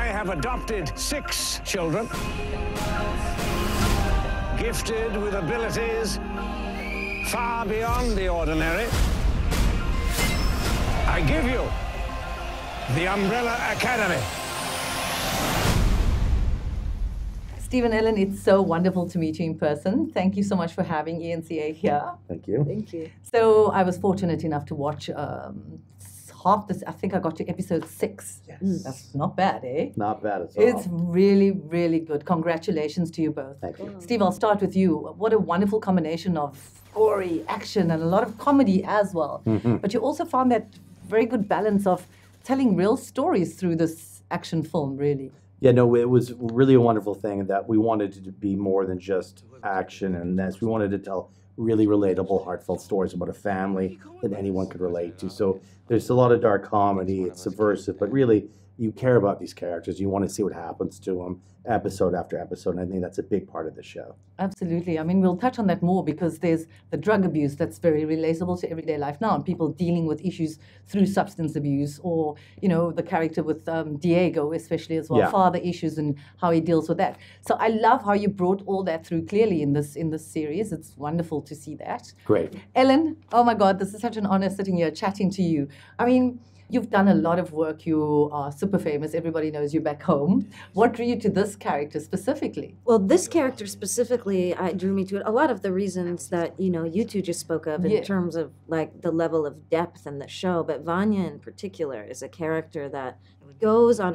I have adopted 6 children, gifted with abilities far beyond the ordinary. I give you the Umbrella Academy. Steve and Ellen, it's so wonderful to meet you in person. Thank you so much for having ENCA here. Thank you. Thank you. So I was fortunate enough to watch half this. I think I got to episode 6. Yes. That's not bad, eh? Not bad at all. It's really, really good. Congratulations to you both. Thank you. Steve, I'll start with you. What a wonderful combination of gory action and a lot of comedy as well. But you also found that very good balance of telling real stories through this action film, really. Yeah, no, it was really a wonderful thing that we wanted it to be more than just action and this. We wanted to tell really relatable, heartfelt stories about a family that anyone could relate to. So there's a lot of dark comedy, it's subversive, but really you care about these characters. You want to see what happens to them episode after episode, and I think that's a big part of the show. Absolutely. I mean, we'll touch on that more because there's the drug abuse that's very relatable to everyday life now, and people dealing with issues through substance abuse, or, you know, the character with Diego especially as well, Yeah. father issues and how he deals with that. So I love how you brought all that through clearly in this series. It's wonderful to see that. Great. Ellen, oh my God, this is such an honor sitting here chatting to you. I mean, you've done a lot of work. You are super famous. Everybody knows you back home. What drew you to this character specifically? Well, this character specifically drew me to it. A lot of the reasons that, you know, you two just spoke of in terms of like the level of depth in the show, but Vanya in particular is a character that goes on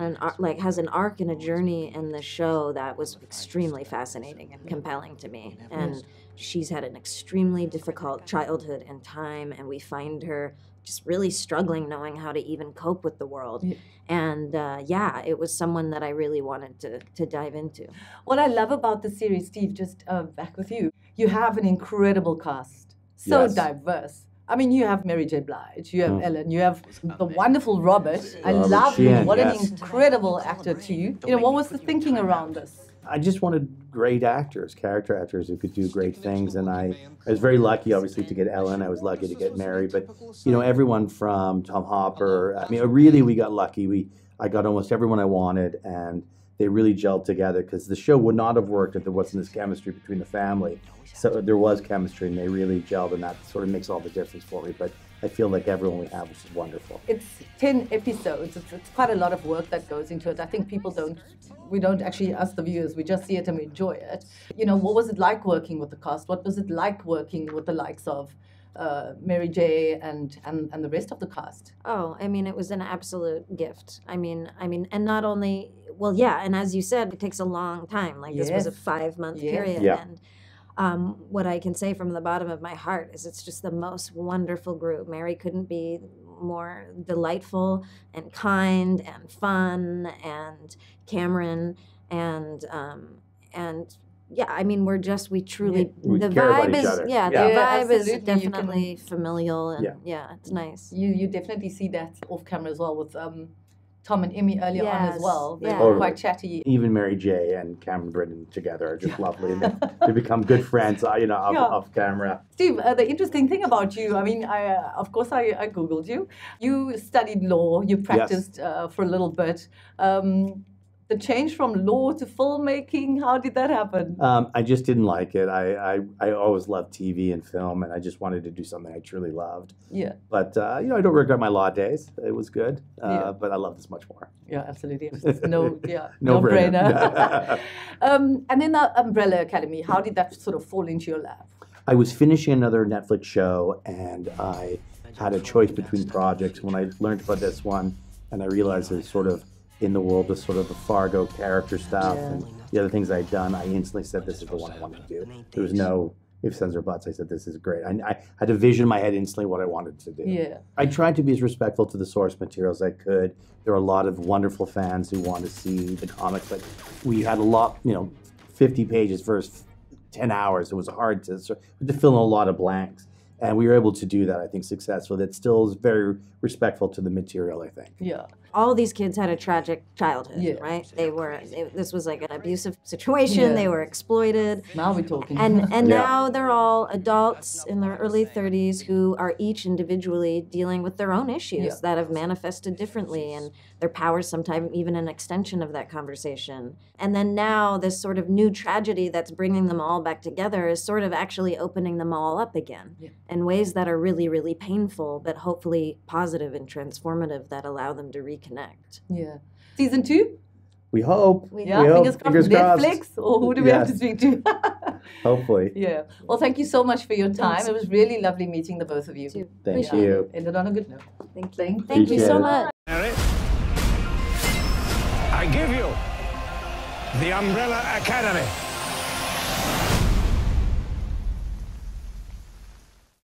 has an arc and a journey in the show that was extremely fascinating and compelling to me. And she's had an extremely difficult childhood and time, and we find her just really struggling knowing how to even cope with the world. And it was someone that I really wanted to dive into. What I love about the series, Steve, just back with you, you have an incredible cast, so Yes. diverse. I mean, you have Mary J. Blige, you have Ellen, you have the wonderful Robert. I Robert love him. Sheehan, What yes. an incredible actor too. You know, what was the thinking around this? I just wanted great actors, character actors who could do great things, and I was very lucky, obviously, to get Ellen. I was lucky to get Mary, but you know, everyone from Tom Hopper. I mean, really, we got lucky. I got almost everyone I wanted, and they really gelled together because the show would not have worked if there wasn't this chemistry between the family. So there was chemistry, and they really gelled, and that sort of makes all the difference for me. But I feel like everyone we have is wonderful. It's 10 episodes. It's quite a lot of work that goes into it. I think we don't actually, us the viewers, we just see it and we enjoy it. You know, what was it like working with the cast? What was it like working with the likes of Mary J. and the rest of the cast? Oh, I mean, it was an absolute gift. I mean, and not only, well, yeah, and as you said, it takes a long time. Like this was a 5-month period. Yeah. And what I can say from the bottom of my heart is it's just the most wonderful group. Mary couldn't be more delightful and kind and fun, and Cameron and yeah, I mean, we truly, We the care about vibe each is, other. yeah, the Yeah. vibe is Absolutely. definitely familial, and Yeah. it's nice. You definitely see that off camera as well with Tom and Emmy earlier on as Yes. well. They're Yeah. quite chatty. Even Mary J. and Cameron Britton together are just lovely, and they become good friends, you know, off camera. Steve, the interesting thing about you, I mean, of course I Googled you. You studied law, you practiced for a little bit. The change from law to filmmaking, how did that happen? I just didn't like it. I always loved TV and film, and I just wanted to do something I truly loved. Yeah. But, you know, I don't regret my law days. It was good, but I love this much more. Yeah, absolutely. It's no No brainer. brainer. And then the Umbrella Academy, how did that sort of fall into your lap? I was finishing another Netflix show, and I had a choice between projects. When I learned about this one, and I realized it was sort of in the world of sort of the Fargo character stuff and the other things I'd done, I instantly said, this is the one I wanted to do. There was no ifs, ands, or buts. I said, this is great. I had a vision in my head instantly what I wanted to do. Yeah. I tried to be as respectful to the source material as I could. There are a lot of wonderful fans who want to see the comics, but we had a lot, 50 pages versus 10 hours. It was hard to fill in a lot of blanks. And we were able to do that, I think, successfully. That still is very respectful to the material, I think. Yeah. all these kids had a tragic childhood, Yeah. right? This was like an abusive situation. They were exploited. Now we're talking. And Yeah. now they're all adults in their early 30s who are each individually dealing with their own issues that have manifested differently, and their power is sometimes even an extension of that conversation. And then now this sort of new tragedy that's bringing them all back together is sort of actually opening them all up again in ways that are really, really painful, but hopefully positive and transformative that allow them to reconnect. Yeah. Season 2? We hope. Yeah, we fingers hope. crossed. Fingers Netflix, or who do we have to speak to? Hopefully. Yeah. Well, thank you so much for your time. It was really lovely meeting the both of you. Thank you. Ended on a good note. Thank you. Thank you so much. Mary, I give you the Umbrella Academy.